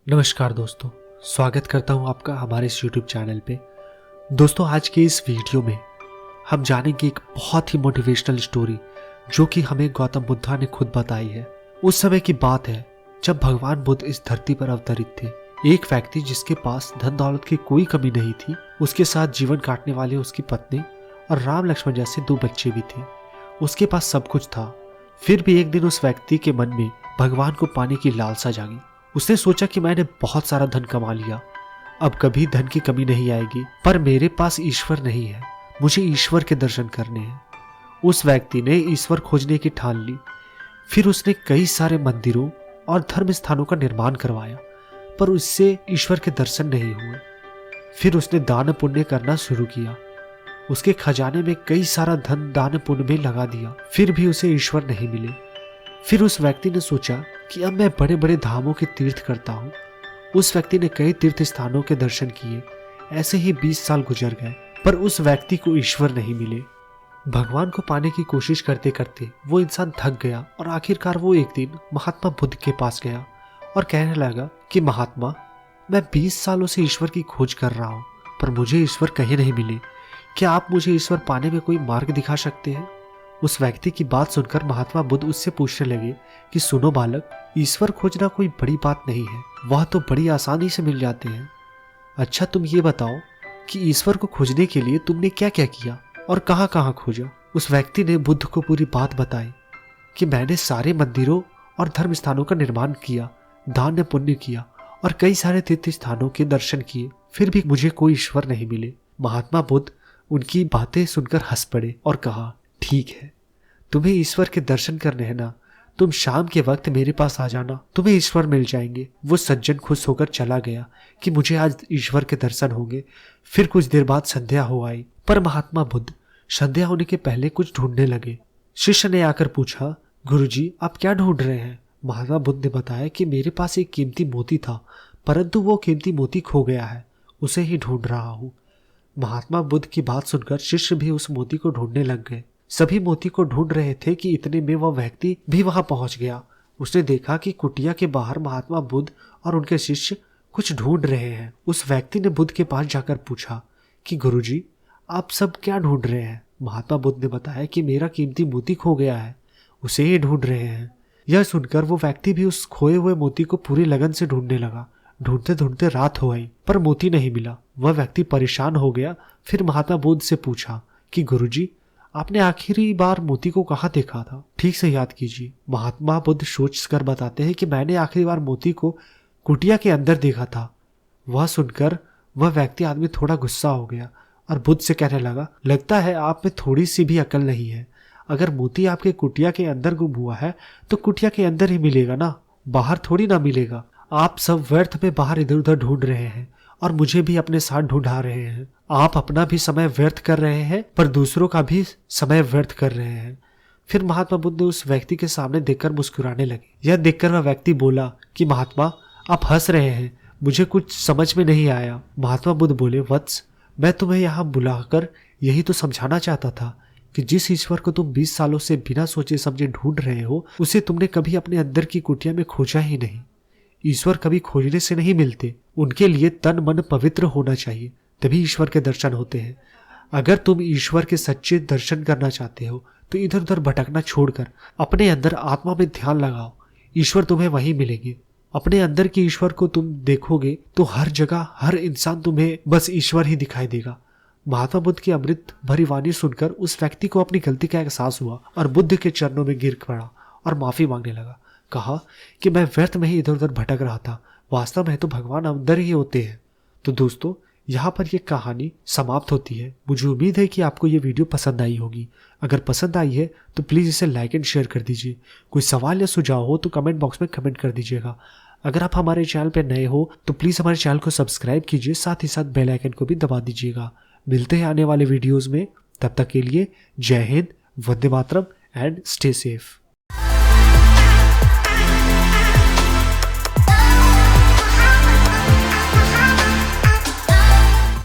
नमस्कार दोस्तों, स्वागत करता हूं आपका हमारे इस YouTube चैनल पे। दोस्तों, आज के इस वीडियो में हम जानेंगे एक बहुत ही मोटिवेशनल स्टोरी जो कि हमें गौतम बुद्धा ने खुद बताई है। उस समय की बात है जब भगवान बुद्ध इस धरती पर अवतरित थे। एक व्यक्ति जिसके पास धन दौलत की कोई कमी नहीं थी, उसके साथ जीवन काटने वाले उसकी पत्नी और राम लक्ष्मण जैसे 2 बच्चे भी थे। उसके पास सब कुछ था। फिर भी एक दिन उस व्यक्ति के मन में भगवान को पाने की लालसा जागी। उसने सोचा कि मैंने बहुत सारा धन कमा लिया, अब कभी धन की कमी नहीं आएगी, पर मेरे पास ईश्वर नहीं है, मुझे ईश्वर के दर्शन करने हैं। उस व्यक्ति ने ईश्वर खोजने की ठान ली। फिर उसने कई सारे मंदिरों और धर्म स्थानों का निर्माण करवाया, पर उससे ईश्वर के दर्शन नहीं हुए। फिर उसने दान पुण्य करना शुरू किया। उसके खजाने में कई सारा धन दान पुण्य में लगा दिया, फिर भी उसे ईश्वर नहीं मिले। फिर उस व्यक्ति ने सोचा कि अब मैं बड़े बड़े धामों के तीर्थ करता हूँ। उस व्यक्ति ने कई तीर्थ स्थानों के दर्शन किए। ऐसे ही 20 साल गुजर गए, पर उस व्यक्ति को ईश्वर नहीं मिले। भगवान को पाने की कोशिश करते करते वो इंसान थक गया और आखिरकार वो एक दिन महात्मा बुद्ध के पास गया और कहने लगा कि महात्मा, मैं 20 सालों से ईश्वर की खोज कर रहा हूँ, पर मुझे ईश्वर कहीं नहीं मिले। क्या आप मुझे ईश्वर पाने में कोई मार्ग दिखा सकते हैं? उस व्यक्ति की बात सुनकर महात्मा बुद्ध उससे पूछने लगे कि सुनो बालक, ईश्वर खोजना कोई बड़ी बात नहीं है, वह तो बड़ी आसानी से मिल जाते हैं। अच्छा, तुम ये बताओ कि ईश्वर को खोजने के लिए तुमने क्या क्या किया और कहाँ कहाँ खोजा? उस व्यक्ति ने बुद्ध को पूरी बात बताई कि मैंने सारे मंदिरों और धर्म स्थानों का निर्माण किया, दान पुण्य किया और कई सारे तीर्थ स्थानों के दर्शन किए, फिर भी मुझे कोई ईश्वर नहीं मिले। महात्मा बुद्ध उनकी बातें सुनकर हंस पड़े और कहा, ठीक है, तुम्हें ईश्वर के दर्शन करने हैं ना, तुम शाम के वक्त मेरे पास आ जाना, तुम्हें ईश्वर मिल जाएंगे। वो सज्जन खुश होकर चला गया कि मुझे आज ईश्वर के दर्शन होंगे। फिर कुछ देर बाद संध्या हो आई, पर महात्मा बुद्ध संध्या होने के पहले कुछ ढूंढने लगे। शिष्य ने आकर पूछा, गुरुजी, आप क्या ढूंढ रहे हैं? महात्मा बुद्ध ने बताया कि मेरे पास एक कीमती मोती था, परंतु वो कीमती मोती खो गया है, उसे ही ढूंढ रहा हूँ। महात्मा बुद्ध की बात सुनकर शिष्य भी उस मोती को ढूंढने लग गए। सभी मोती को ढूंढ रहे थे कि इतने में वह व्यक्ति भी वहां पहुंच गया। उसने देखा कि कुटिया के बाहर महात्मा बुद्ध और उनके शिष्य कुछ ढूंढ रहे हैं। उस व्यक्ति ने बुद्ध के पास जाकर पूछा कि गुरुजी, आप सब क्या ढूंढ रहे हैं? महात्मा बुद्ध ने बताया कि मेरा कीमती मोती खो गया है, उसे ही ढूंढ रहे हैं। यह सुनकर वो व्यक्ति भी उस खोए हुए मोती को पूरी लगन से ढूंढने लगा। ढूंढते ढूंढते रात हो आई, पर मोती नहीं मिला। वह व्यक्ति परेशान हो गया। फिर महात्मा बुद्ध से पूछा कि गुरुजी, आपने आखिरी बार मोती को कहाँ देखा था? ठीक से याद कीजिए। महात्मा बुद्ध सोच कर बताते हैं कि मैंने आखिरी बार मोती को कुटिया के अंदर देखा था। वह सुनकर वह व्यक्ति आदमी थोड़ा गुस्सा हो गया और बुद्ध से कहने लगा, लगता है आप में थोड़ी सी भी अकल नहीं है। अगर मोती आपके कुटिया के अंदर गुम हुआ है तो कुटिया के अंदर ही मिलेगा ना, बाहर थोड़ी ना मिलेगा। आप सब व्यर्थ में बाहर इधर उधर ढूंढ रहे हैं और मुझे भी अपने साथ ढूंढा रहे हैं। आप अपना भी समय व्यर्थ कर रहे हैं, पर दूसरों का भी समय व्यर्थ कर रहे हैं। फिर महात्मा बुद्ध उस व्यक्ति के सामने देखकर मुस्कुराने लगे। यह देखकर वह व्यक्ति बोला कि महात्मा, आप हंस रहे हैं, मुझे कुछ समझ में नहीं आया। महात्मा बुद्ध बोले, वत्स, मैं तुम्हें यहाँ बुलाकर यही तो समझाना चाहता था कि जिस ईश्वर को तुम 20 सालों से बिना सोचे समझे ढूंढ रहे हो, उसे तुमने कभी अपने अंदर की कुटिया में खोजा ही नहीं। ईश्वर कभी खोजने से नहीं मिलते, उनके लिए तन मन पवित्र होना चाहिए, तभी ईश्वर के दर्शन होते हैं। अगर तुम ईश्वर के सच्चे दर्शन करना चाहते हो तो इधर उधर भटकना छोड़कर अपने अंदर आत्मा में ध्यान लगाओ, ईश्वर तुम्हें वहीं मिलेंगे। अपने अंदर के ईश्वर को तुम देखोगे तो हर जगह हर इंसान तुम्हें बस ईश्वर ही दिखाई देगा। महात्मा बुद्ध की अमृत भरी वाणी सुनकर उस व्यक्ति को अपनी गलती का एहसास हुआ और बुद्ध के चरणों में गिर पड़ा और माफी मांगने लगा। कहा कि मैं व्यर्थ में ही इधर उधर भटक रहा था, वास्तव में तो भगवान अंदर ही होते हैं। तो दोस्तों, यहाँ पर ये कहानी समाप्त होती है। मुझे उम्मीद है कि आपको ये वीडियो पसंद आई होगी। अगर पसंद आई है तो प्लीज़ इसे लाइक एंड शेयर कर दीजिए। कोई सवाल या सुझाव हो तो कमेंट बॉक्स में कमेंट कर दीजिएगा। अगर आप हमारे चैनल पर नए हो तो प्लीज़ हमारे चैनल को सब्सक्राइब कीजिए, साथ ही साथ बेल आइकन को भी दबा दीजिएगा। मिलते हैं आने वाले वीडियोज़ में, तब तक के लिए जय Hind, Vande Mataram and stay safe.